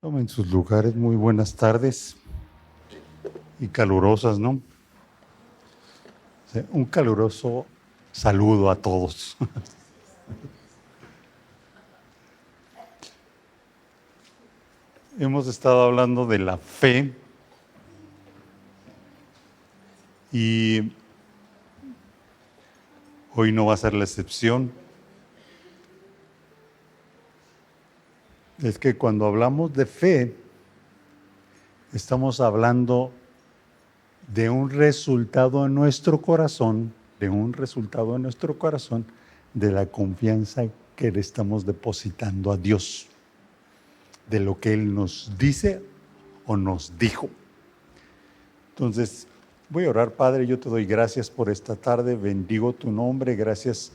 Tomen sus lugares, muy buenas tardes y calurosas, ¿no? Un caluroso saludo a todos. Hemos estado hablando de la fe y hoy no va a ser la excepción. Es que cuando hablamos de fe, estamos hablando de un resultado en nuestro corazón, de la confianza que le estamos depositando a Dios, de lo que Él nos dice o nos dijo. Entonces, voy a orar. Padre, yo te doy gracias por esta tarde, bendigo tu nombre, gracias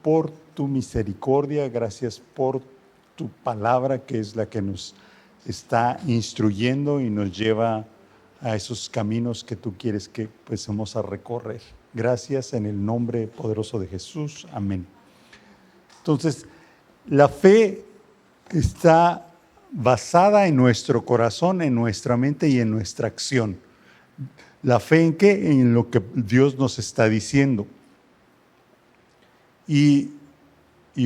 por tu misericordia, gracias por tu palabra, que es la que nos está instruyendo y nos lleva a esos caminos que tú quieres que empecemos a recorrer. Gracias en el nombre poderoso de Jesús. Amén. Entonces, la fe está basada en nuestro corazón, en nuestra mente y en nuestra acción. ¿La fe en qué? En lo que Dios nos está diciendo. Y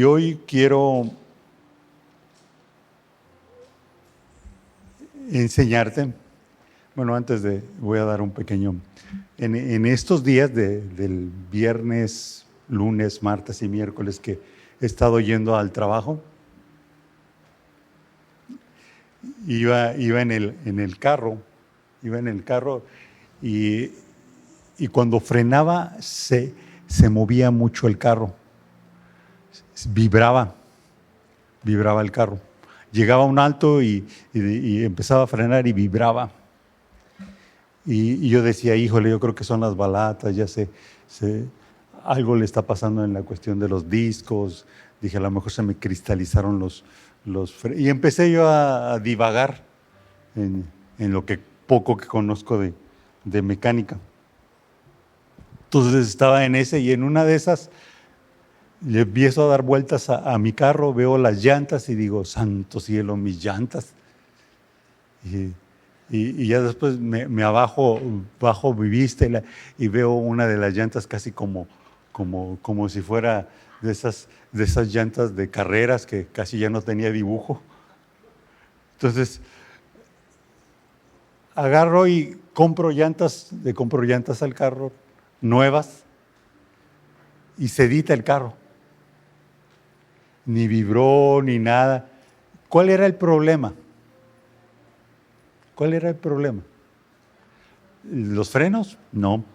hoy quiero enseñarte. Bueno, voy a dar un pequeño. En estos días del viernes, lunes, martes y miércoles que he estado yendo al trabajo, iba en el carro y cuando frenaba se movía mucho el carro, vibraba el carro. Llegaba a un alto y empezaba a frenar y vibraba. Y yo decía, híjole, yo creo que son las balatas, algo le está pasando en la cuestión de los discos. Dije, a lo mejor se me cristalizaron los y empecé yo a divagar en lo que poco que conozco de mecánica. Entonces estaba en ese, y en una de esas le empiezo a dar vueltas a mi carro, veo las llantas y digo, santo cielo, mis llantas. Y ya después me bajo mi vista y veo una de las llantas casi como si fuera de esas llantas de carreras que casi ya no tenía dibujo. Entonces agarro y le compro llantas al carro, nuevas, y sedita el carro. Ni vibró, ni nada. ¿Cuál era el problema? ¿Los frenos? No.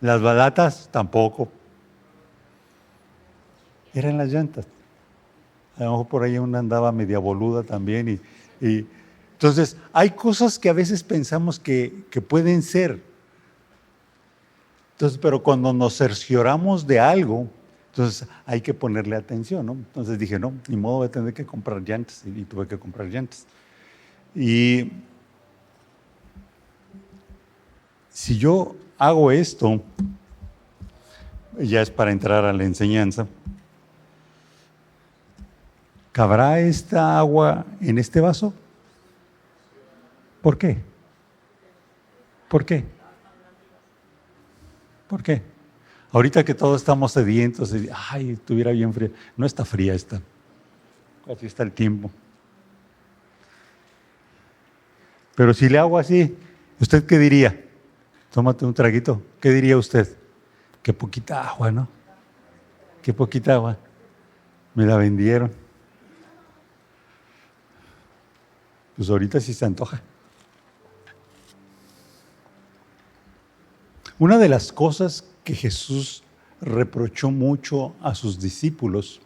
¿Las balatas? Tampoco. Eran las llantas. A lo mejor por ahí una andaba media boluda también. Y entonces, hay cosas que a veces pensamos que pueden ser. Entonces, pero cuando nos cercioramos de algo, entonces hay que ponerle atención, ¿no? Entonces dije, no, ni modo, voy a tener que comprar llantas. Y tuve que comprar llantas. Y si yo hago esto, ya es para entrar a la enseñanza, ¿cabrá esta agua en este vaso? ¿Por qué? Ahorita que todos estamos sedientos, ay, estuviera bien fría. No está fría esta. Así está el tiempo. Pero si le hago así, ¿usted qué diría? Tómate un traguito. ¿Qué diría usted? Qué poquita agua, ¿no? Qué poquita agua. Me la vendieron. Pues ahorita sí se antoja. Una de las cosas que Jesús reprochó mucho a sus discípulos,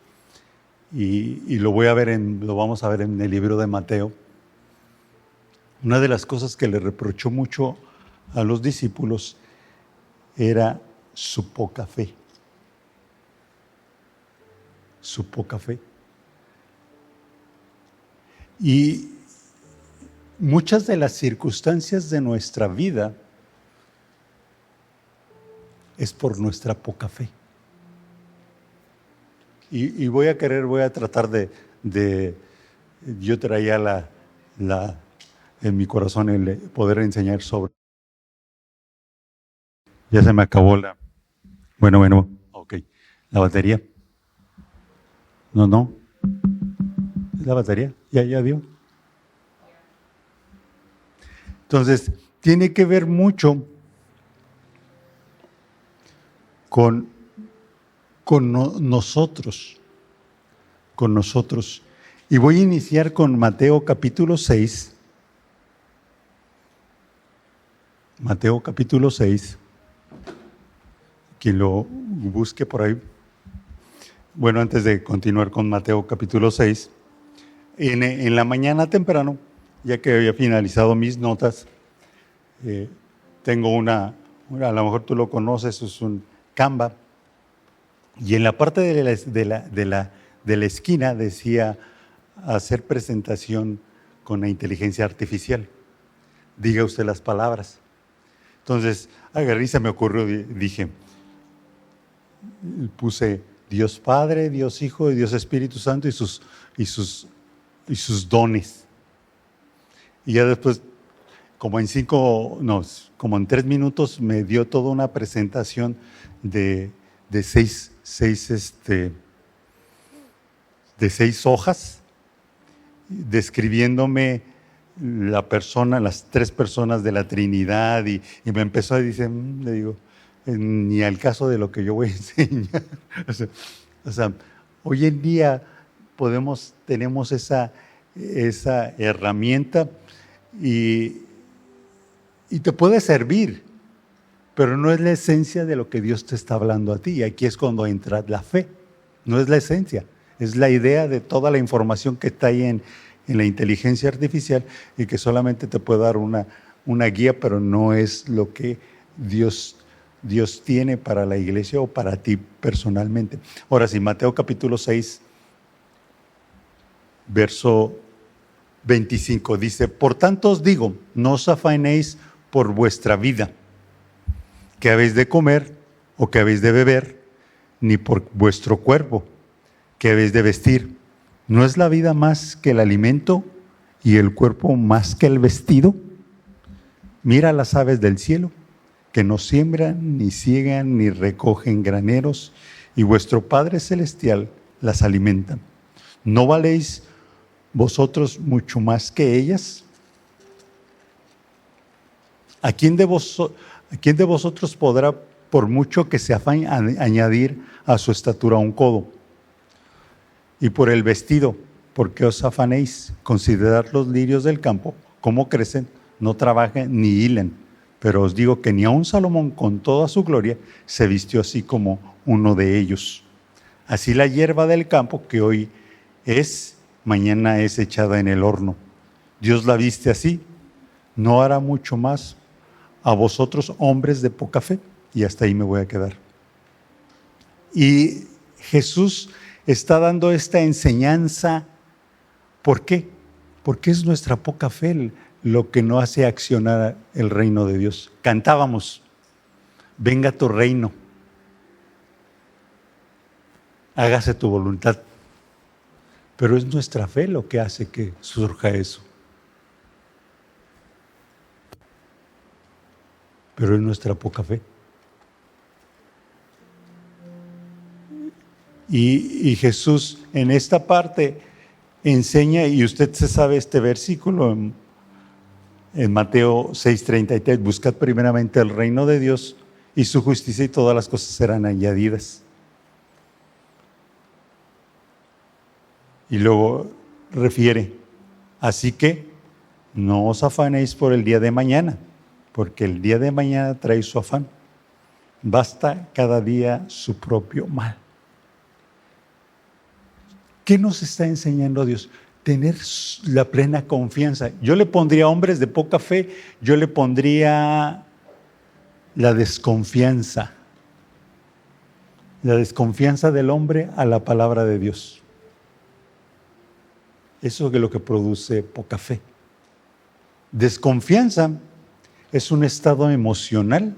y lo vamos a ver en el libro de Mateo, una de las cosas que le reprochó mucho a los discípulos era su poca fe. Y muchas de las circunstancias de nuestra vida es por nuestra poca fe. Y voy a tratar yo traía en mi corazón el poder enseñar sobre. Ya se me acabó Bueno, ok. ¿La batería? No. ¿La batería? ¿Ya dio? Entonces, tiene que ver mucho con nosotros. Con nosotros. Y voy a iniciar con Mateo capítulo 6. Mateo capítulo 6. Quien lo busque por ahí. Bueno, antes de continuar con Mateo capítulo 6, en la mañana temprano, ya que había finalizado mis notas, tengo a lo mejor tú lo conoces, es un Canva, y en la parte de la esquina decía hacer presentación con la inteligencia artificial. Diga usted las palabras. Entonces, agarré y se me ocurrió, dije, puse Dios Padre, Dios Hijo y Dios Espíritu Santo y sus dones. Y ya después, como en 3 minutos me dio toda una presentación de 6 hojas, describiéndome las 3 personas de la Trinidad, y me empezó a decir, le digo, ni al caso de lo que yo voy a enseñar. O sea, hoy en día tenemos esa herramienta y te puede servir, pero no es la esencia de lo que Dios te está hablando a ti. Y aquí es cuando entra la fe. No es la esencia, es la idea de toda la información que está ahí en la inteligencia artificial y que solamente te puede dar una guía, pero no es lo que Dios tiene para la iglesia o para ti personalmente. Ahora sí, Mateo capítulo 6, verso 25, dice: por tanto os digo, no os afanéis por vuestra vida, qué habéis de comer o qué habéis de beber, ni por vuestro cuerpo, qué habéis de vestir. ¿No es la vida más que el alimento y el cuerpo más que el vestido? Mira las aves del cielo, que no siembran, ni ciegan, ni recogen graneros, y vuestro Padre Celestial las alimenta. ¿No valéis vosotros mucho más que ellas? ¿A quién de vosotros podrá, por mucho que se afane, añadir a su estatura un codo? Y por el vestido, ¿por qué os afanéis? Considerad los lirios del campo, cómo crecen, no trabajan ni hilan. Pero os digo que ni aun Salomón, con toda su gloria, se vistió así como uno de ellos. Así la hierba del campo, que hoy mañana es echada en el horno. Dios la viste así, ¿no hará mucho más a vosotros, hombres de poca fe? Y hasta ahí me voy a quedar. Y Jesús está dando esta enseñanza. ¿Por qué? Porque es nuestra poca fe lo que no hace accionar el reino de Dios. Cantábamos, venga tu reino, hágase tu voluntad. Pero es nuestra fe lo que hace que surja eso. Pero es nuestra poca fe. Y Jesús en esta parte enseña, y usted se sabe este versículo en Mateo 6:33, buscad primeramente el reino de Dios y su justicia, y todas las cosas serán añadidas. Y luego refiere, así que no os afanéis por el día de mañana, porque el día de mañana trae su afán. Basta cada día su propio mal. ¿Qué nos está enseñando Dios? Tener la plena confianza. Yo le pondría hombres de poca fe, yo le pondría la desconfianza. La desconfianza del hombre a la palabra de Dios. Eso es lo que produce poca fe. Desconfianza es un estado emocional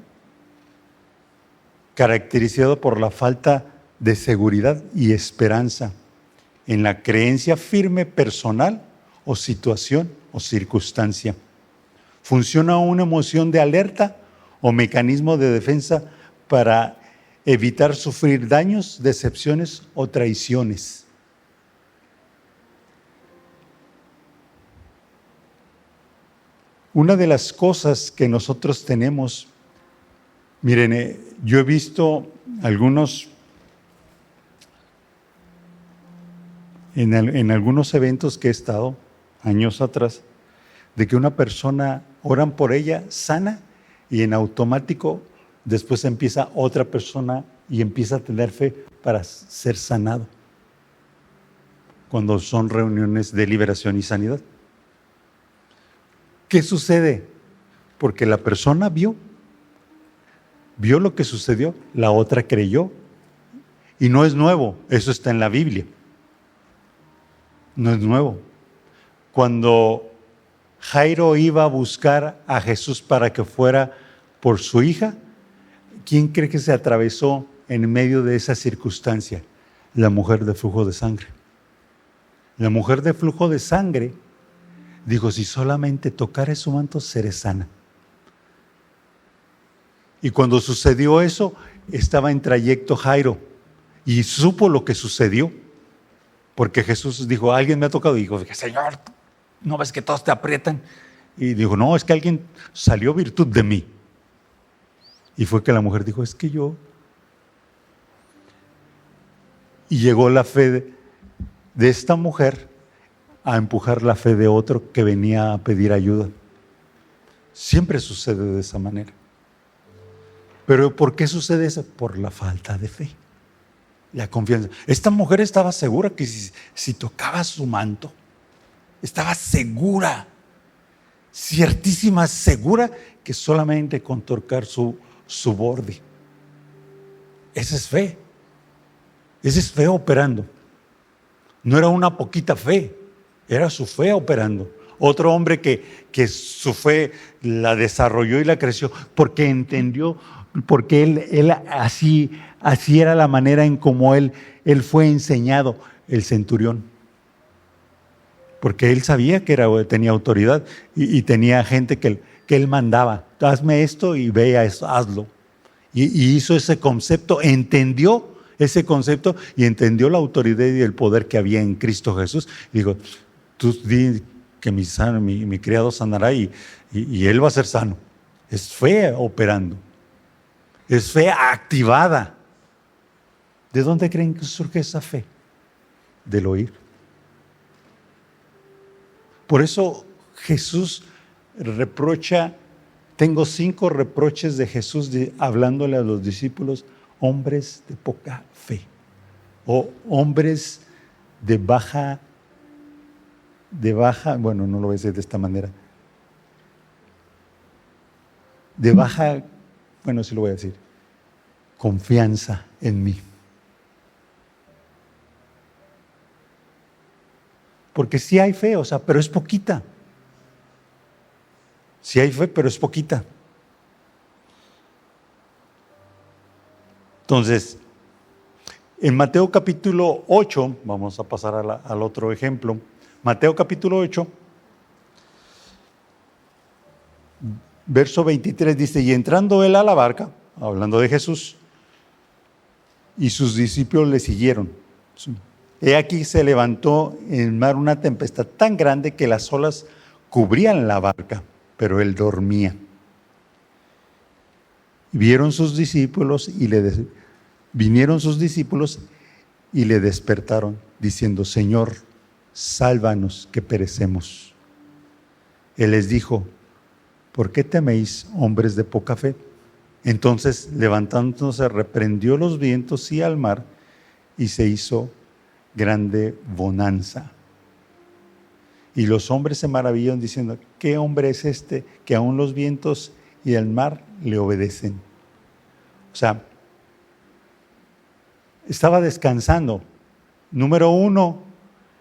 caracterizado por la falta de seguridad y esperanza en la creencia firme personal o situación o circunstancia. Funciona una emoción de alerta o mecanismo de defensa para evitar sufrir daños, decepciones o traiciones. Una de las cosas que nosotros tenemos, miren, yo he visto en algunos eventos que he estado años atrás, de que una persona oran por ella, sana, y en automático después empieza otra persona y empieza a tener fe para ser sanado. Cuando son reuniones de liberación y sanidad. ¿Qué sucede? Porque la persona vio lo que sucedió, la otra creyó. Y no es nuevo, eso está en la Biblia. No es nuevo. Cuando Jairo iba a buscar a Jesús para que fuera por su hija, ¿quién cree que se atravesó en medio de esa circunstancia? La mujer de flujo de sangre. La mujer de flujo de sangre dijo, si solamente tocare su manto, seré sana. Y cuando sucedió eso, estaba en trayecto Jairo y supo lo que sucedió. Porque Jesús dijo, alguien me ha tocado. Y dijo, Señor, ¿no ves que todos te aprietan? Y dijo, no, es que alguien salió virtud de mí. Y fue que la mujer dijo, es que yo. Y llegó la fe de esta mujer a empujar la fe de otro que venía a pedir ayuda. Siempre sucede de esa manera. ¿Pero por qué sucede eso? Por la falta de fe, la confianza. Esta mujer estaba segura que si tocaba su manto, estaba segura, ciertísima, segura que solamente con tocar su borde. Esa es fe. Esa es fe operando. No era una poquita fe, era su fe operando. Otro hombre que su fe la desarrolló y la creció porque entendió, porque él así era la manera en como él fue enseñado, el centurión. Porque él sabía que tenía autoridad y tenía gente que él mandaba. Hazme esto y ve a eso, hazlo. Y hizo ese concepto, entendió ese concepto y entendió la autoridad y el poder que había en Cristo Jesús. Digo, tú di que mi criado sanará y él va a ser sano. Es fe operando. Es fe activada. ¿De dónde creen que surge esa fe? Del oír. Por eso Jesús reprocha, tengo 5 reproches de Jesús hablándole a los discípulos, hombres de poca fe o hombres de baja, bueno, no lo voy a decir de esta manera, de baja, bueno, sí lo voy a decir, confianza en mí. Porque sí hay fe, pero es poquita. Sí hay fe, pero es poquita. Entonces, en Mateo capítulo 8, vamos a pasar al otro ejemplo. Mateo capítulo 8, verso 23 dice, y entrando él a la barca, hablando de Jesús, y sus discípulos le siguieron. He aquí se levantó en el mar una tempestad tan grande que las olas cubrían la barca, pero él dormía. Vinieron sus discípulos y le despertaron, diciendo, Señor, sálvanos que perecemos. Él les dijo, ¿por qué teméis, hombres de poca fe? Entonces, levantándose, reprendió los vientos y al mar, y se hizo grande bonanza. Y los hombres se maravillan diciendo, ¿qué hombre es este que aún los vientos y el mar le obedecen? O sea, estaba descansando. Número 1,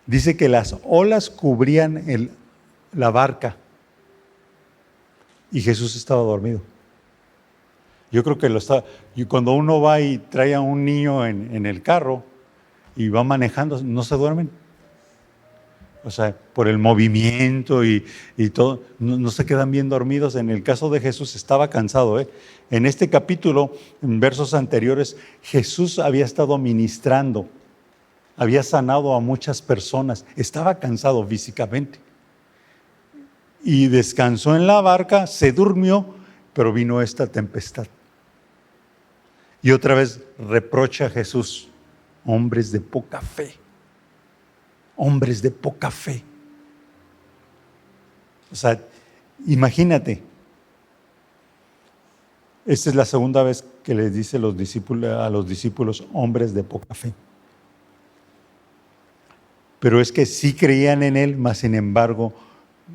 dice que las olas cubrían la barca y Jesús estaba dormido. Yo creo que y cuando uno va y trae a un niño en el carro y va manejando, no se duermen. O sea, por el movimiento y todo, no se quedan bien dormidos. En el caso de Jesús estaba cansado. En este capítulo, en versos anteriores, Jesús había estado ministrando, había sanado a muchas personas, estaba cansado físicamente. Y descansó en la barca, se durmió, pero vino esta tempestad. Y otra vez reprocha a Jesús: hombres de poca fe, hombres de poca fe. O sea, imagínate, esta es la segunda vez que les dice a los discípulos hombres de poca fe. Pero es que sí creían en Él, mas sin embargo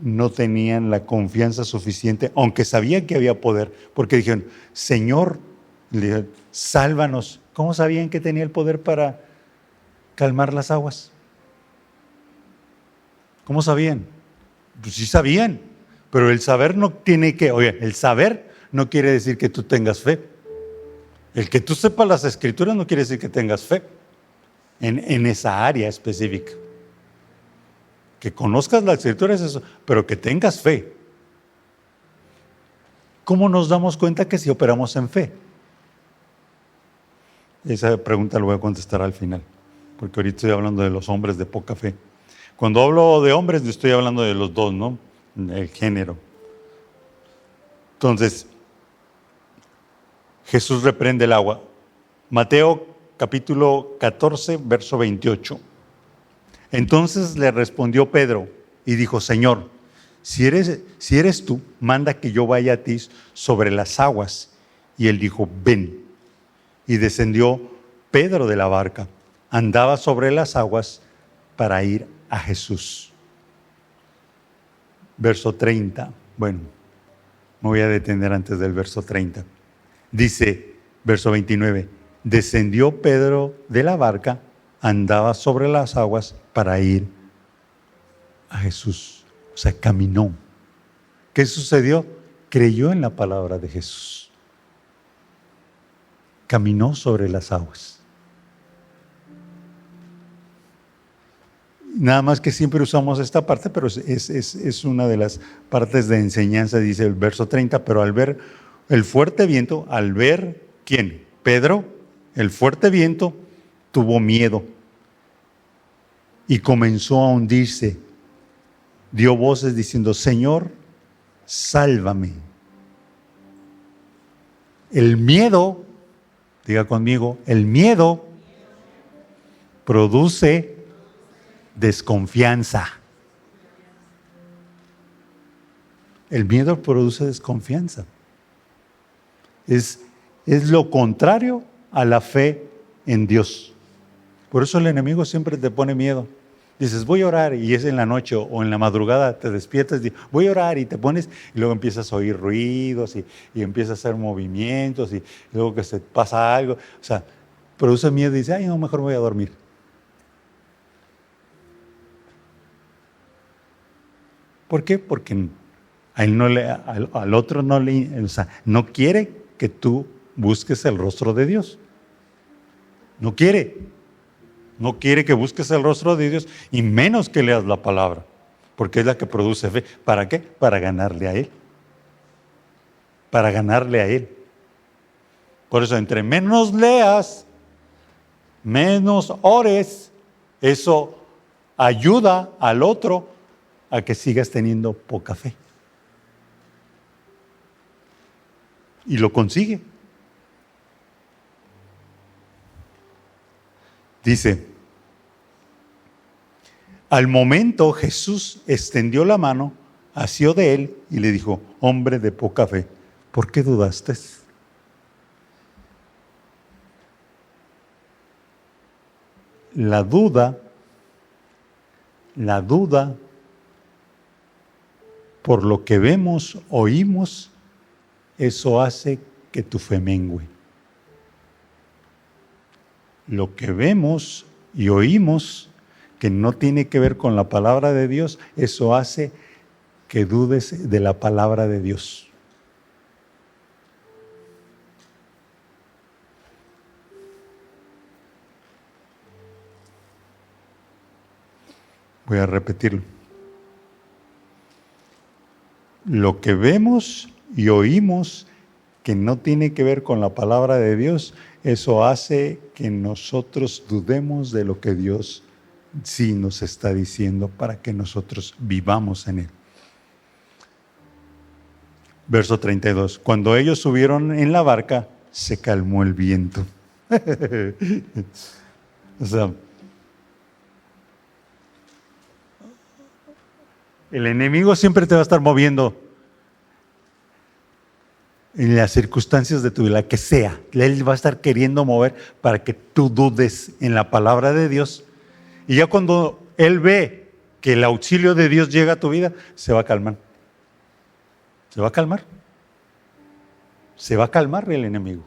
no tenían la confianza suficiente, aunque sabían que había poder, porque dijeron: Señor, sálvanos. ¿Cómo sabían que tenía el poder para calmar las aguas? ¿Cómo sabían? Pues sí sabían, pero el saber no tiene que, el saber no quiere decir que tú tengas fe. El que tú sepas las escrituras no quiere decir que tengas fe en esa área específica. Que conozcas la escritura es eso, pero que tengas fe. ¿Cómo nos damos cuenta que si operamos en fe? Esa pregunta la voy a contestar al final, porque ahorita estoy hablando de los hombres de poca fe. Cuando hablo de hombres, estoy hablando de los dos, ¿no? El género. Entonces, Jesús reprende el agua. Mateo capítulo 14, verso 28. Entonces le respondió Pedro y dijo: Señor, si eres tú, manda que yo vaya a ti sobre las aguas. Y él dijo: ven. Y descendió Pedro de la barca, andaba sobre las aguas para ir a Jesús. Verso 30. Bueno, me voy a detener antes del verso 30. Dice, verso 29, descendió Pedro de la barca, andaba sobre las aguas para ir a Jesús. O sea, caminó. ¿Qué sucedió? Creyó en la palabra de Jesús. Caminó sobre las aguas. Nada más que siempre usamos esta parte, pero es una de las partes de enseñanza, dice el verso 30, pero al ver el fuerte viento, al ver, ¿quién? Pedro, el fuerte viento, tuvo miedo y comenzó a hundirse. Dio voces diciendo: Señor, sálvame. El miedo, diga conmigo, el miedo produce desconfianza. El miedo produce desconfianza. Es lo contrario a la fe en Dios. Por eso el enemigo siempre te pone miedo. Dices: voy a orar, y es en la noche o en la madrugada, te despiertas y dices: voy a orar, y te pones, y luego empiezas a oír ruidos y empiezas a hacer movimientos, y luego que se pasa algo. O sea, produce miedo y dices: ay, no, mejor voy a dormir. ¿Por qué? Porque a él al otro no quiere que tú busques el rostro de Dios. No quiere que busques el rostro de Dios, y menos que leas la palabra, porque es la que produce fe. ¿Para qué? Para ganarle a Él. Para ganarle a Él. Por eso, entre menos leas, menos ores, eso ayuda al otro a que sigas teniendo poca fe. Y lo consigue. Dice: al momento Jesús extendió la mano, asió de él y le dijo: hombre de poca fe, ¿por qué dudaste? La duda, por lo que vemos, oímos, eso hace que tu fe mengue. Lo que vemos y oímos, que no tiene que ver con la palabra de Dios, eso hace que dudes de la palabra de Dios. Voy a repetirlo. Lo que vemos y oímos que no tiene que ver con la palabra de Dios, eso hace que nosotros dudemos de lo que Dios sí nos está diciendo para que nosotros vivamos en él. Verso 32. Cuando ellos subieron en la barca, se calmó el viento. O sea, el enemigo siempre te va a estar moviendo en las circunstancias de tu vida, que sea. Él va a estar queriendo mover para que tú dudes en la palabra de Dios. Y ya cuando él ve que el auxilio de Dios llega a tu vida, se va a calmar. Se va a calmar. Se va a calmar el enemigo.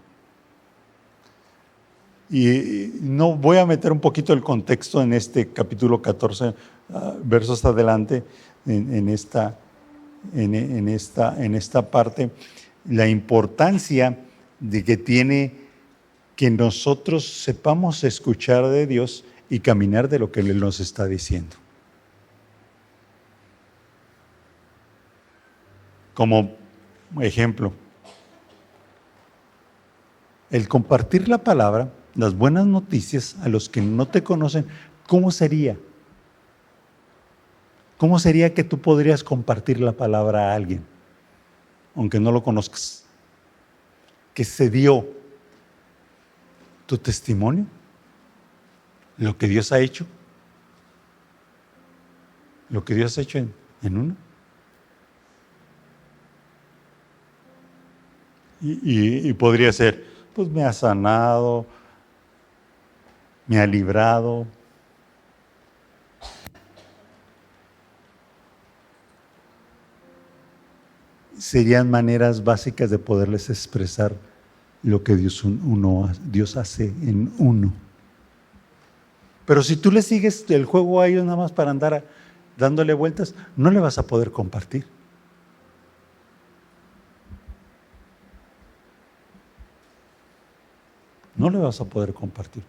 Y no voy a meter un poquito el contexto en este capítulo 14, versos adelante, en esta parte, la importancia de que tiene que nosotros sepamos escuchar de Dios y caminar de lo que Él nos está diciendo. Como ejemplo, el compartir la palabra, las buenas noticias a los que no te conocen, ¿cómo sería? ¿Cómo sería que tú podrías compartir la palabra a alguien, aunque no lo conozcas? ¿Qué se dio? ¿Tu testimonio? ¿Lo que Dios ha hecho? ¿Lo que Dios ha hecho en uno? Y podría ser, pues me ha sanado, me ha librado. Serían maneras básicas de poderles expresar lo que Dios hace en uno. Pero si tú le sigues el juego a ellos nada más para andar dándole vueltas, no le vas a poder compartir. No le vas a poder compartir.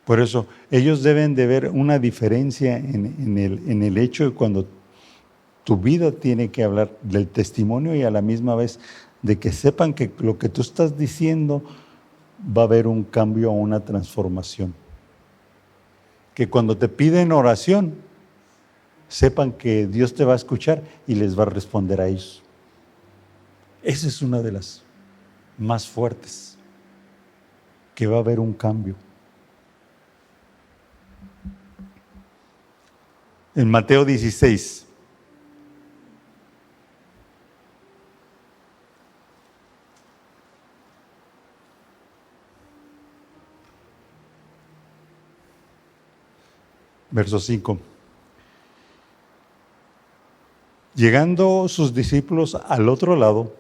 Por eso, ellos deben de ver una diferencia en el hecho de cuando tu vida tiene que hablar del testimonio y a la misma vez de que sepan que lo que tú estás diciendo va a haber un cambio o una transformación. Que cuando te piden oración, sepan que Dios te va a escuchar y les va a responder a ellos. Esa es una de las más fuertes, que va a haber un cambio. En Mateo 16, verso 5. Llegando sus discípulos al otro lado,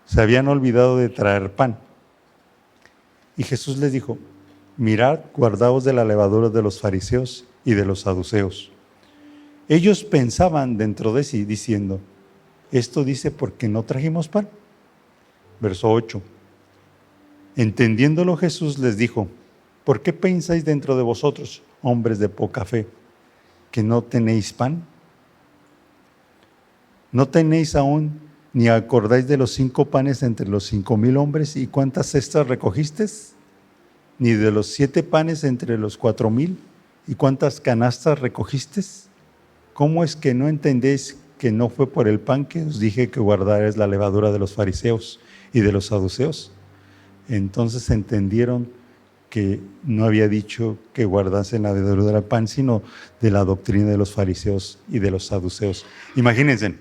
se habían olvidado de traer pan. Y Jesús les dijo: mirad, guardaos de la levadura de los fariseos y de los saduceos. Ellos pensaban dentro de sí, diciendo: esto dice porque no trajimos pan. Verso 8. Entendiéndolo, Jesús les dijo: ¿por qué pensáis dentro de vosotros, hombres de poca fe, que no tenéis pan? ¿No tenéis aún, ni acordáis de los 5 panes entre los 5,000 hombres, y cuántas cestas recogisteis? ¿Ni de los 7 panes entre los 4,000, y cuántas canastas recogisteis? ¿Cómo es que no entendéis que no fue por el pan que os dije que guardaréis la levadura de los fariseos y de los saduceos? Entonces entendieron que no había dicho que guardasen la levadura del pan, sino de la doctrina de los fariseos y de los saduceos. Imagínense,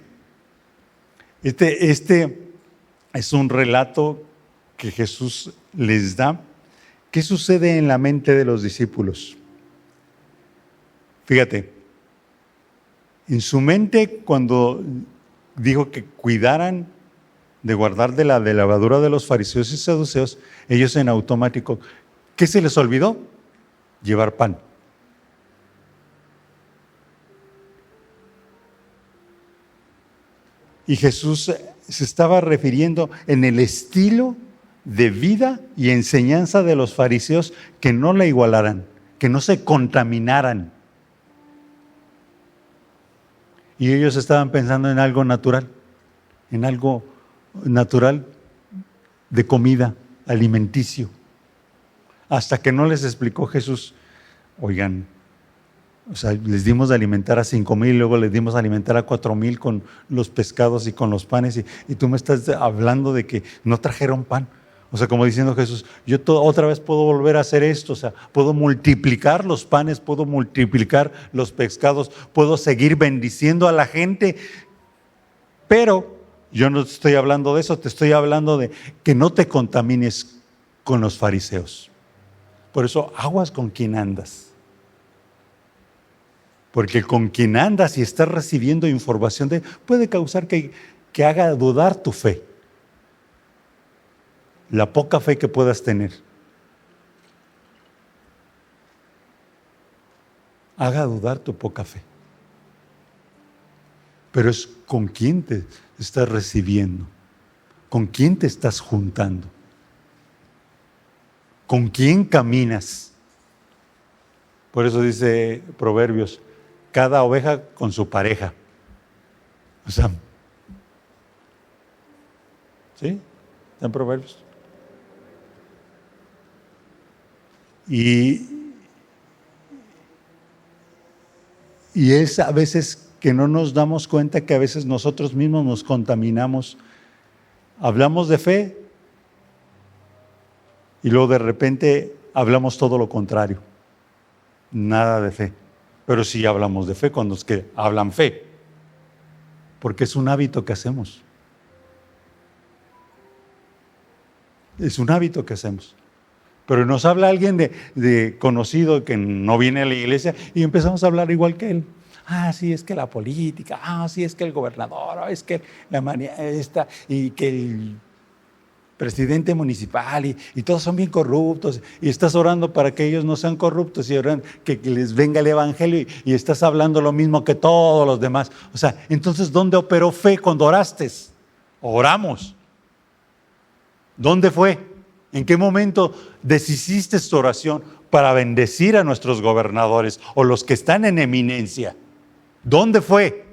este es un relato que Jesús les da. ¿Qué sucede en la mente de los discípulos? Fíjate, en su mente, cuando dijo que cuidaran de guardar de la levadura de los fariseos y saduceos, ellos en automático, ¿qué se les olvidó? Llevar pan. Y Jesús se estaba refiriendo en el estilo de vida y enseñanza de los fariseos, que no la igualaran, que no se contaminaran. Y ellos estaban pensando en algo natural de comida, alimenticio. Hasta que no les explicó Jesús, oigan, o sea, les dimos de alimentar a 5,000, luego les dimos de alimentar a 4,000 con los pescados y con los panes, y tú me estás hablando de que no trajeron pan. O sea, como diciendo Jesús, yo otra vez puedo volver a hacer esto, o sea, puedo multiplicar los panes, puedo multiplicar los pescados, puedo seguir bendiciendo a la gente, pero yo no te estoy hablando de eso, te estoy hablando de que no te contamines con los fariseos. Por eso, aguas con quien andas. Porque con quien andas y estás recibiendo información puede causar que haga dudar tu fe. La poca fe que puedas tener. Haga dudar tu poca fe. Pero es con quién te estás recibiendo. Con quién te estás juntando. ¿Con quién caminas? Por eso dice Proverbios, cada oveja con su pareja. O sea, ¿sí? ¿Está en Proverbios? Y es a veces que no nos damos cuenta que a veces nosotros mismos nos contaminamos. Hablamos de fe y luego de repente hablamos todo lo contrario. Nada de fe. Pero sí hablamos de fe con los que hablan fe. Porque es un hábito que hacemos. Es un hábito que hacemos. Pero nos habla alguien de conocido que no viene a la iglesia y empezamos a hablar igual que él. Sí, es que la política, sí, es que el gobernador, es que la manía esta, y que el presidente municipal, y todos son bien corruptos, y estás orando para que ellos no sean corruptos, y oran que les venga el evangelio, y estás hablando lo mismo que todos los demás. O sea, entonces, ¿dónde operó fe cuando oraste? Oramos. ¿Dónde fue? ¿En qué momento deshiciste tu oración para bendecir a nuestros gobernadores o los que están en eminencia? ¿Dónde fue?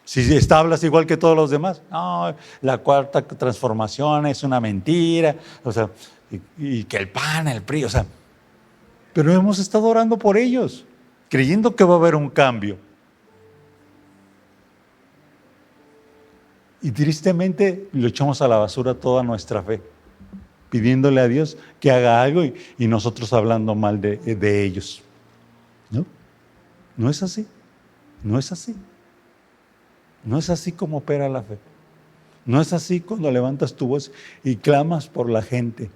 Si hablas igual que todos los demás, no, la cuarta transformación es una mentira, o sea, y que el PAN, el PRI, o sea, pero hemos estado orando por ellos, creyendo que va a haber un cambio. Y tristemente lo echamos a la basura toda nuestra fe, pidiéndole a Dios que haga algo y nosotros hablando mal de ellos. ¿No? No es así. No es así. No es así como opera la fe. No es así cuando levantas tu voz y clamas por la gente.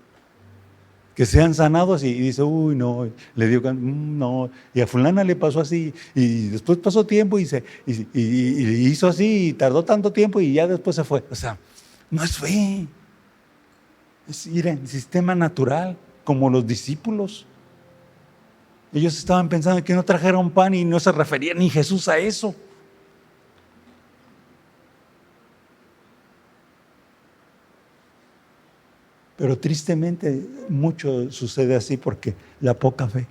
Que sean sanados y dice, uy, no, le dio, no, y a fulana le pasó así, y después pasó tiempo y hizo así, y tardó tanto tiempo y ya después se fue. O sea, no es fe. Es ir en sistema natural, como los discípulos. Ellos estaban pensando que no trajeron pan y no se refería ni Jesús a eso. Pero tristemente mucho sucede así porque la poca fe.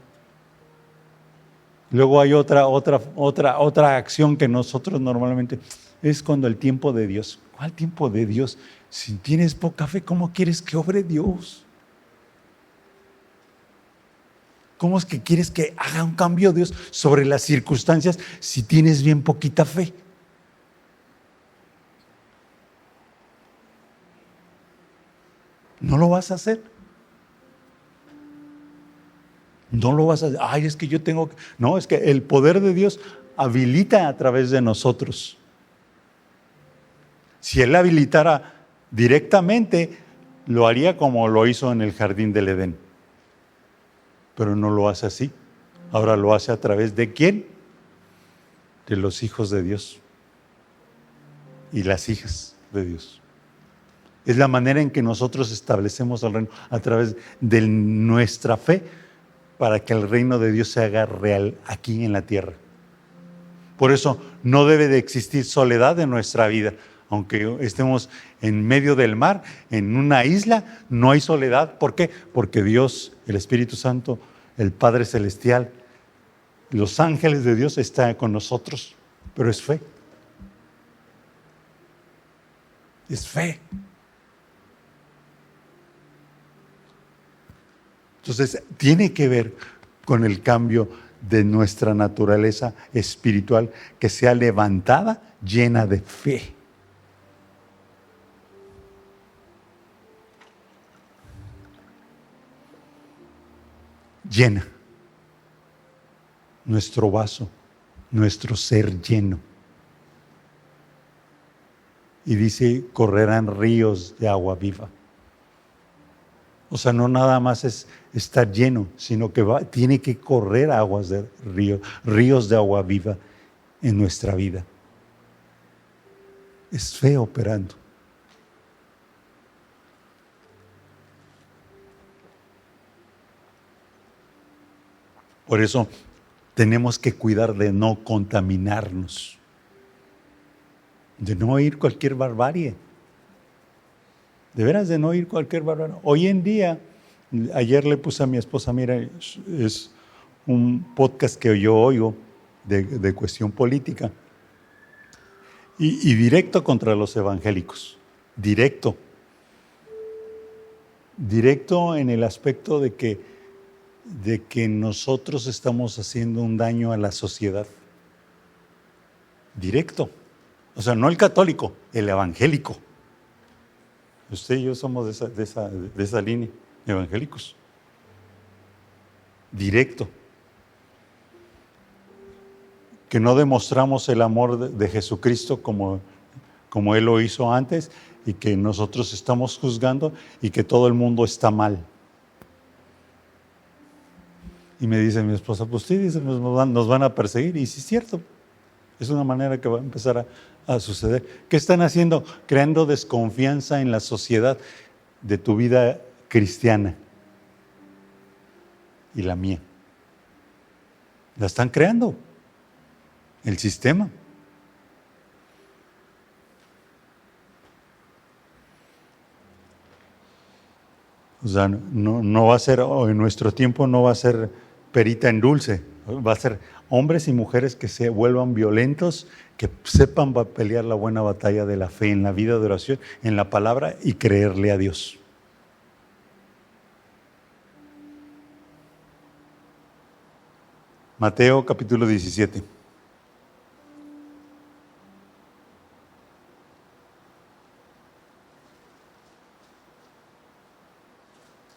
Luego hay otra acción que nosotros normalmente es cuando el tiempo de Dios. ¿Cuál tiempo de Dios? Si tienes poca fe, ¿cómo quieres que obre Dios? ¿Cómo es que quieres que haga un cambio Dios sobre las circunstancias si tienes bien poquita fe? No lo vas a hacer. No lo vas a hacer. Es que yo tengo que... No, es que el poder de Dios habilita a través de nosotros. Si Él habilitara directamente, lo haría como lo hizo en el jardín del Edén. Pero no lo hace así. Ahora lo hace a través de ¿quién? De los hijos de Dios y las hijas de Dios. Es la manera en que nosotros establecemos el reino, a través de nuestra fe, para que el reino de Dios se haga real aquí en la tierra. Por eso no debe de existir soledad en nuestra vida. Aunque estemos en medio del mar, en una isla, no hay soledad. ¿Por qué? Porque Dios, el Espíritu Santo, el Padre Celestial, los ángeles de Dios están con nosotros. Pero es fe. Es fe. Entonces, tiene que ver con el cambio de nuestra naturaleza espiritual, que sea levantada llena de fe. Llena nuestro vaso, nuestro ser lleno. Y dice, correrán ríos de agua viva. O sea, no nada más es estar lleno, sino que tiene que correr aguas de ríos de agua viva en nuestra vida. Es fe operando. Por eso tenemos que cuidar de no contaminarnos, de no oír cualquier barbarie. De veras, de no oír cualquier barbarie. Hoy en día, ayer le puse a mi esposa, mira, es un podcast que yo oigo de cuestión política y directo contra los evangélicos. Directo en el aspecto de que nosotros estamos haciendo un daño a la sociedad. Directo. O sea, no el católico, el evangélico. Usted y yo somos de esa línea, evangélicos. Directo. Que no demostramos el amor de Jesucristo como Él lo hizo antes, y que nosotros estamos juzgando y que todo el mundo está mal. Y me dice mi esposa, pues sí, dice, nos van a perseguir. Y sí es cierto, es una manera que va a empezar a suceder. ¿Qué están haciendo? Creando desconfianza en la sociedad de tu vida cristiana y la mía. La están creando, el sistema. O sea, no va a ser, o en nuestro tiempo no va a ser perita en dulce, va a ser hombres y mujeres que se vuelvan violentos, que sepan pelear la buena batalla de la fe en la vida de oración, en la palabra y creerle a Dios. Mateo capítulo 17.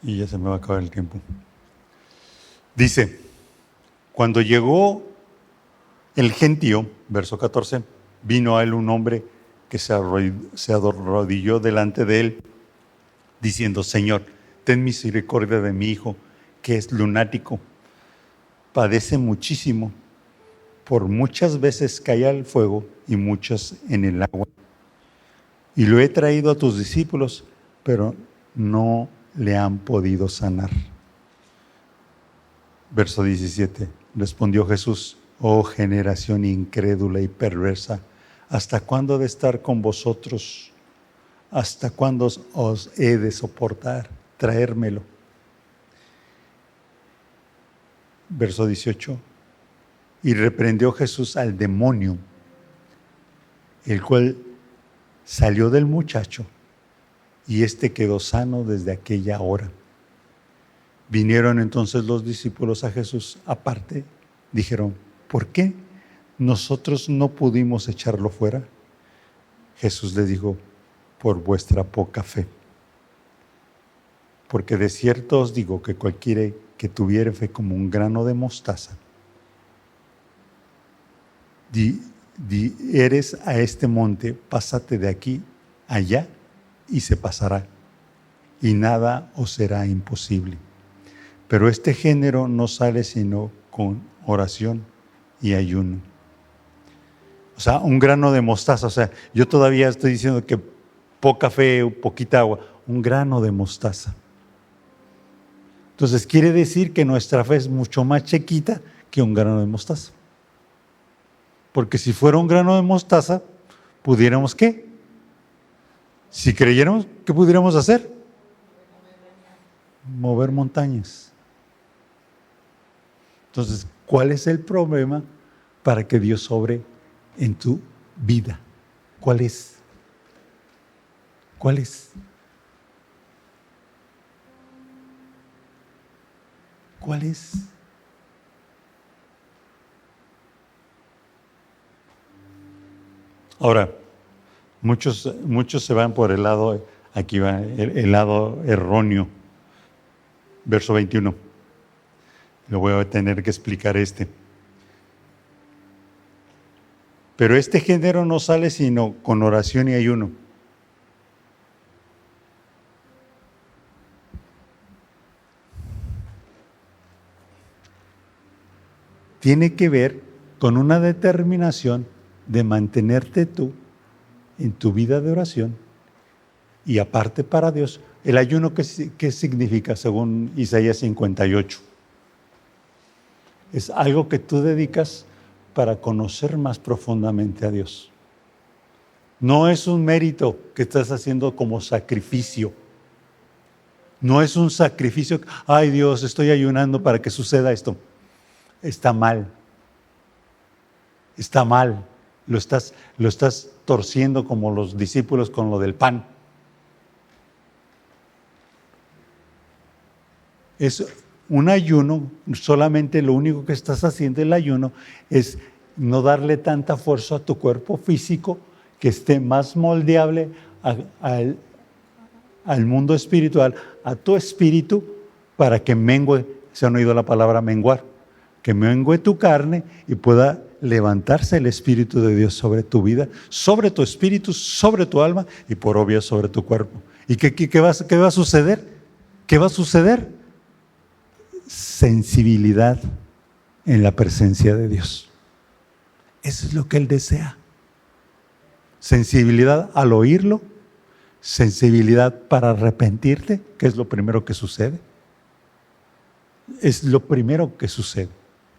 Y ya se me va a acabar el tiempo. Dice, cuando llegó el gentío, verso 14, vino a él un hombre que se arrodilló delante de él, diciendo, Señor, ten misericordia de mi hijo, que es lunático, padece muchísimo, por muchas veces cae al fuego y muchas en el agua. Y lo he traído a tus discípulos, pero no le han podido sanar. Verso 17, respondió Jesús, oh generación incrédula y perversa, ¿hasta cuándo he de estar con vosotros? ¿Hasta cuándo os he de soportar? Traérmelo. Verso 18, y reprendió Jesús al demonio, el cual salió del muchacho, y éste quedó sano desde aquella hora. Vinieron entonces los discípulos a Jesús aparte, dijeron, ¿por qué nosotros no pudimos echarlo fuera? Jesús les dijo, por vuestra poca fe. Porque de cierto os digo que cualquiera que tuviere fe como un grano de mostaza, eres a este monte, pásate de aquí allá, y se pasará, y nada os será imposible. Pero este género no sale sino con oración y ayuno. O sea, un grano de mostaza, o sea, yo todavía estoy diciendo que poca fe, poquita agua, un grano de mostaza. Entonces quiere decir que nuestra fe es mucho más chiquita que un grano de mostaza. Porque si fuera un grano de mostaza, pudiéramos, ¿qué? Si creyéramos, ¿qué pudiéramos hacer? Mover montañas. Entonces, ¿cuál es el problema para que Dios obre en tu vida? ¿Cuál es? ¿Cuál es? ¿Cuál es? Ahora, muchos se van por el lado, aquí va, el lado erróneo. Verso 21. Lo voy a tener que explicar Pero este género no sale sino con oración y ayuno. Tiene que ver con una determinación de mantenerte tú en tu vida de oración y aparte para Dios. El ayuno, ¿qué significa según Isaías 58? Es algo que tú dedicas para conocer más profundamente a Dios. No es un mérito que estás haciendo como sacrificio. No es un sacrificio, ay Dios, estoy ayunando para que suceda esto. Está mal. Está mal. Lo estás torciendo como los discípulos con lo del pan. Es un ayuno, solamente lo único que estás haciendo el ayuno es no darle tanta fuerza a tu cuerpo físico, que esté más moldeable al mundo espiritual, a tu espíritu, para que mengue, ¿se han oído la palabra menguar? Que mengue tu carne y pueda levantarse el Espíritu de Dios sobre tu vida, sobre tu espíritu, sobre tu alma y por obvio sobre tu cuerpo. ¿Y qué va a suceder? ¿Qué va a suceder? Sensibilidad en la presencia de Dios. Eso es lo que Él desea. Sensibilidad al oírlo, sensibilidad para arrepentirte, que es lo primero que sucede. Es lo primero que sucede.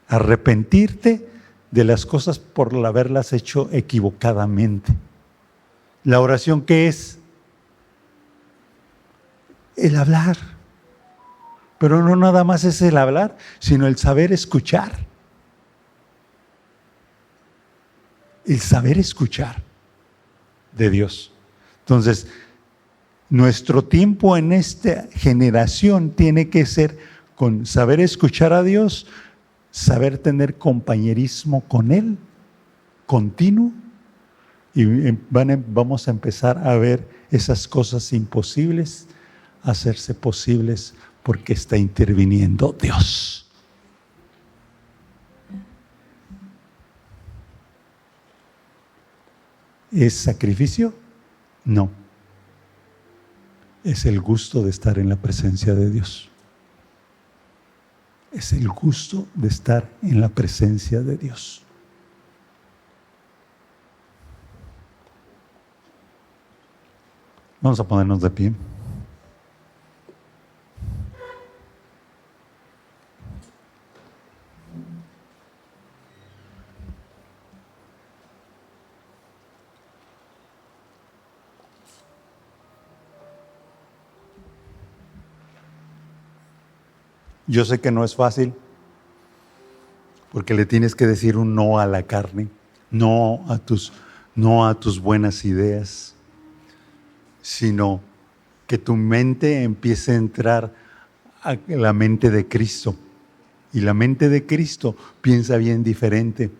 Arrepentirte de las cosas por haberlas hecho equivocadamente. La oración, ¿qué es? El hablar. Pero no nada más es el hablar, sino el saber escuchar. El saber escuchar de Dios. Entonces, nuestro tiempo en esta generación tiene que ser con saber escuchar a Dios, saber tener compañerismo con Él, continuo, y vamos a empezar a ver esas cosas imposibles, hacerse posibles porque está interviniendo Dios. ¿Es sacrificio? No. Es el gusto de estar en la presencia de Dios. Es el gusto de estar en la presencia de Dios. Vamos a ponernos de pie. Yo sé que no es fácil, porque le tienes que decir un no a la carne, no a tus buenas ideas, sino que tu mente empiece a entrar a la mente de Cristo. Y la mente de Cristo piensa bien diferente,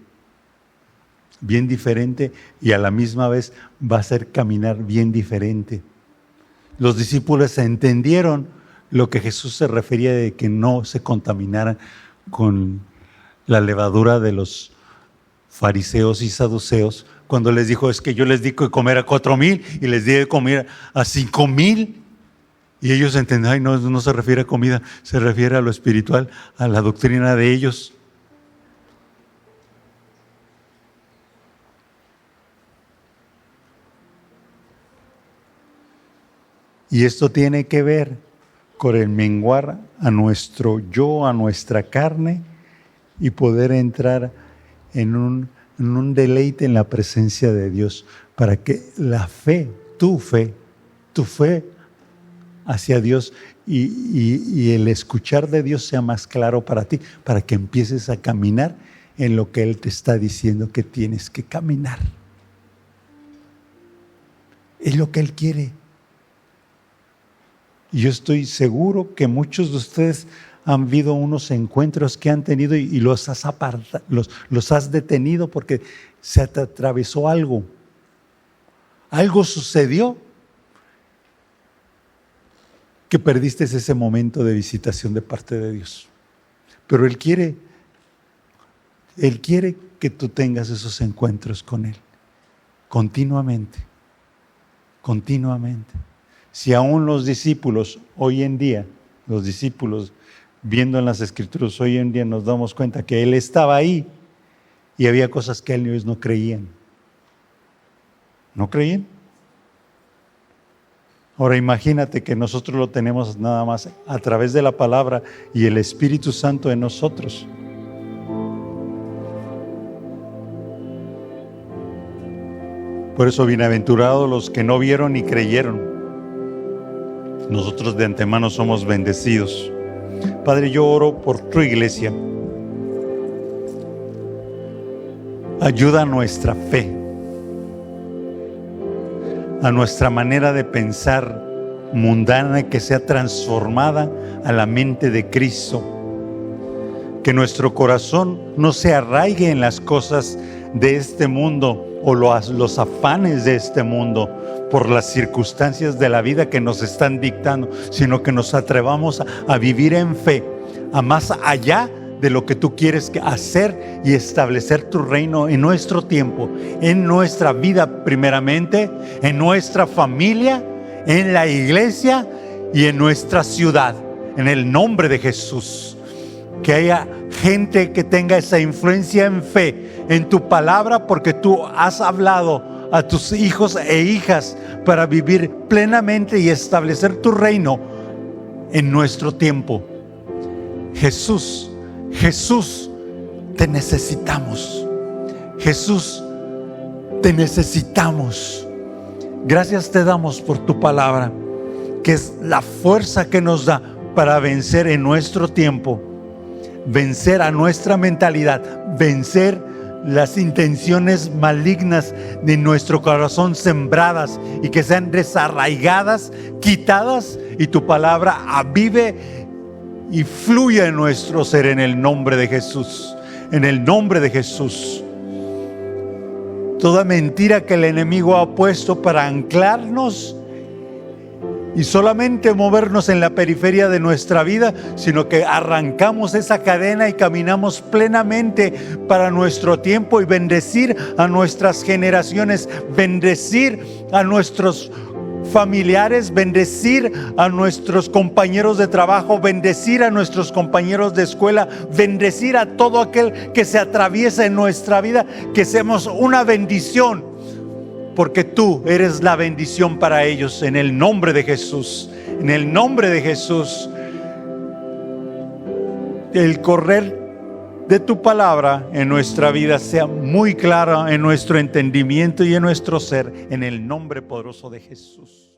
y a la misma vez va a hacer caminar bien diferente. Los discípulos entendieron lo que Jesús se refería de que no se contaminaran con la levadura de los fariseos y saduceos, cuando les dijo, es que yo les di de comer a 4,000 y les di de comer a 5,000. Y ellos entendían, ay, no se refiere a comida, se refiere a lo espiritual, a la doctrina de ellos. Y esto tiene que ver con el menguar a nuestro yo, a nuestra carne, y poder entrar en un deleite en la presencia de Dios, para que la fe, tu fe, tu fe hacia Dios y el escuchar de Dios sea más claro para ti, para que empieces a caminar en lo que Él te está diciendo que tienes que caminar. Es lo que Él quiere. Y yo estoy seguro que muchos de ustedes han habido unos encuentros que han tenido y los has detenido porque se te atravesó algo. Algo sucedió que perdiste ese momento de visitación de parte de Dios. Pero Él quiere que tú tengas esos encuentros con Él, continuamente. Si aún los discípulos hoy en día, viendo en las Escrituras hoy en día nos damos cuenta que Él estaba ahí y había cosas que ellos no creían. ¿No creían? Ahora imagínate que nosotros lo tenemos nada más a través de la palabra y el Espíritu Santo en nosotros. Por eso, bienaventurados los que no vieron ni creyeron. Nosotros de antemano somos bendecidos. Padre, yo oro por tu iglesia. Ayuda a nuestra fe, a nuestra manera de pensar mundana, que sea transformada a la mente de Cristo. Que nuestro corazón no se arraigue en las cosas de este mundo o los afanes de este mundo por las circunstancias de la vida que nos están dictando, sino que nos atrevamos a vivir en fe, a más allá de lo que tú quieres hacer y establecer tu reino en nuestro tiempo, en nuestra vida primeramente, en nuestra familia, en la iglesia y en nuestra ciudad, en el nombre de Jesús. Que haya gente que tenga esa influencia en fe, en tu palabra, porque tú has hablado a tus hijos e hijas para vivir plenamente y establecer tu reino en nuestro tiempo. Jesús, te necesitamos. Jesús, te necesitamos. Gracias te damos por tu palabra, que es la fuerza que nos da para vencer en nuestro tiempo, vencer a nuestra mentalidad, vencer las intenciones malignas de nuestro corazón sembradas y que sean desarraigadas, quitadas, y tu palabra avive y fluya en nuestro ser en el nombre de Jesús. En el nombre de Jesús. Toda mentira que el enemigo ha puesto para anclarnos y solamente movernos en la periferia de nuestra vida, sino que arrancamos esa cadena y caminamos plenamente para nuestro tiempo y bendecir a nuestras generaciones, bendecir a nuestros familiares, bendecir a nuestros compañeros de trabajo, bendecir a nuestros compañeros de escuela, bendecir a todo aquel que se atraviesa en nuestra vida, que seamos una bendición, porque tú eres la bendición para ellos, en el nombre de Jesús. En el nombre de Jesús, el correr de tu palabra en nuestra vida sea muy clara en nuestro entendimiento y en nuestro ser, en el nombre poderoso de Jesús.